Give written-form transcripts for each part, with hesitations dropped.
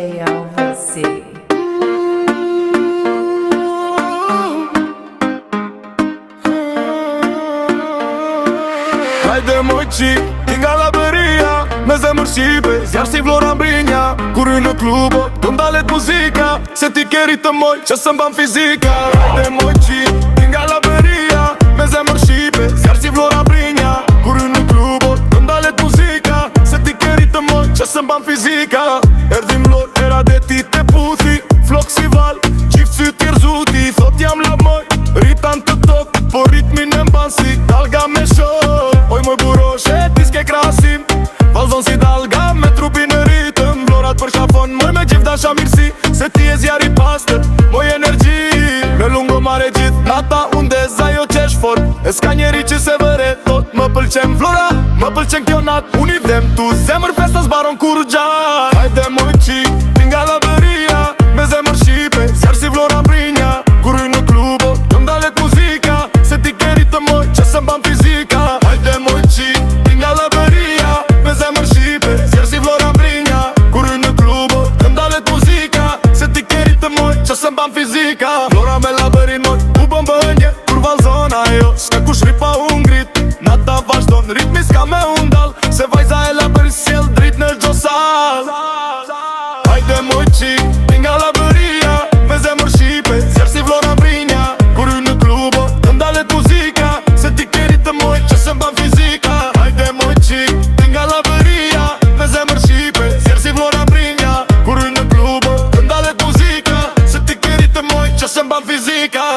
LVC. Haide moci, tinga la beria, meze mărșipe, iar si vlora mbrinja. Kur hy në klubo, të ndalet muzika, se ti keri të moj, që së mban fizika. Haide moci, tinga la beria, meze mërshqipe, iar si vlora mbrinja. Kur hy në klubo, të ndalet muzika, se ti keri të moj, që së mban fizika. Erdhi mlor, era dhe ti te puthi, flok si val, qift sy t'ir zuti. Thot jam la moj, rritan të tok, po ritmin e mban si dalga me shok. Oj moj buroshe, ti s'ke krasim, valzon si dalga me trupin e ritëm. Vlorat për shafon, moj me gjith dasha mirësi, se ti e zjari pastër, moj energji. Me lungo mare gjith, nata undez, ajo qesh fort. E s'ka njeri që se vëre, thot më pëlqen vlora, më pëlqen kjo nat. Unë i dhem tu zemër, festa s'baron kur gjat. Hajde moj qik, tinga la bëria, me zemër shqipe, zjarë si vlora mbrinja. Kur hy në klubo, të ndalet muzika, se ti keri të moj, që se mban fizika. Hajde moj qik, tinga la bëria, me zemër shqipe, zjarë si vlora mbrinja. Kur hy në klubo, të ndalet muzika, se ti keri të moj, që se mban fizika. Vlora me la bërin moj, u bën bënje, kur valzon ajo, s'ka kush ripa u ngrit. Nata vazhdon, ritmi s'ka me undal, se vajza e la bëri sjell drit në gjosal. Hajde moj qik, tinga la bëria, me zemër shqipe, zjarë si vlora mbrinja. Kur hy në klubo, të ndalet muzika, se ti keri të moj, që se mban fizika. Hajde moj qik, tinga la bëria, me zemër shqipe, zjarë si vlora mbrinja. Kur hy në klubo, të ndalet muzika, se ti keri të moj, që se mban fizika.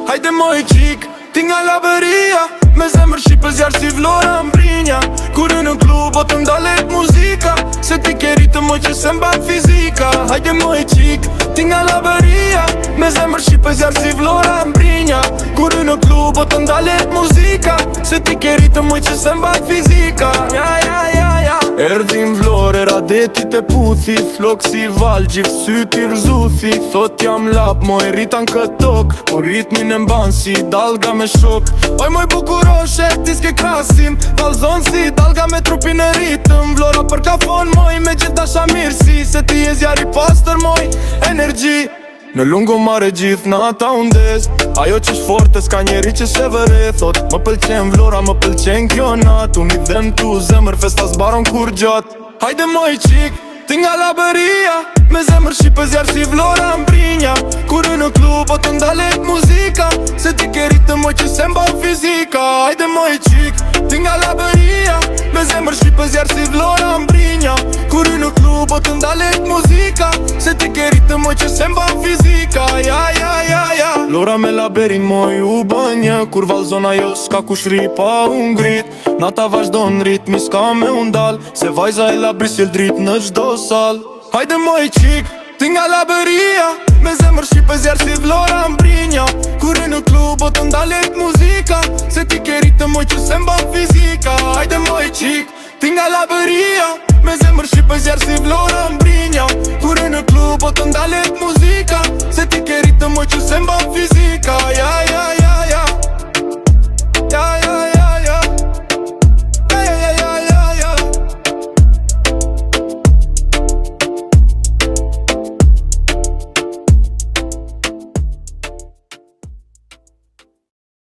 Hajde moj qik, tinga la bëria, me zemër shqipe, zjarë si vlora mbrinja. Kur hy në klubo, të ndalet muzika, se ti keri të moj, që se mban fizika. Hajde moj qik, tinga la bëria, me zemër shqipe, zjarë si vlora mbrinja. Kur hy në klubo, të ndalet muzika, se ti keri të moj, që se mban fizika. Erdhim vlore, era deti te puthi, flok si val, gjith sy t'ir zuthi. Thot jam lap, moj rritan këtok, po ritmin e mban si dalga me shok. Oj moj bukuroshe, ti s'ke krasim, valzon si dalga me trupin e ritëm. Vlora për kafon moj, me gjithë dasha mirësi, se ti e zjari pastër moj, energji. Në lungo mare gjith nata undez, ajo qesh forte s'ka njeri që se vëre. Thot më pëlqen vlora, më pëlqen kjo nat. Unë i dhem tu zemër, festa s'baron kur gjat. Hajde moj qik, tinga la bëria, me zemër shqipe, zjarë si vlora mbrinja. Kur hy në klubo, të ndalet muzika, se ti keri të moj, që se mban fizika. Hajde moj qik, tinga la bëria, me zemër shqipe, zjarë si vlora mbrinja. Kur hy në klubo, të ndalet muzika, se ti keri të moj, që se mban fizika. Lora me la berin moj u bënje, kur valzon ajo s'ka kush ripa u ngrit. Nata vazhdon, ritmi s'ka me undal, se vajza e la brisjel drit në gjdo sal. Hajde moj qik, tinga la bëria, me zemër shqipe, zjarë si vlora mbrinja. Kur hy në klubo, të ndalet muzika, se ti keri të moj, që se mban fizika. Hajde moj qik, tinga la bëria, me zemër shqipe, zjarë si vlora mbrinja. Kur hy në klubo, të ndalet muzika, se ti keri të moj, që se mban fizika.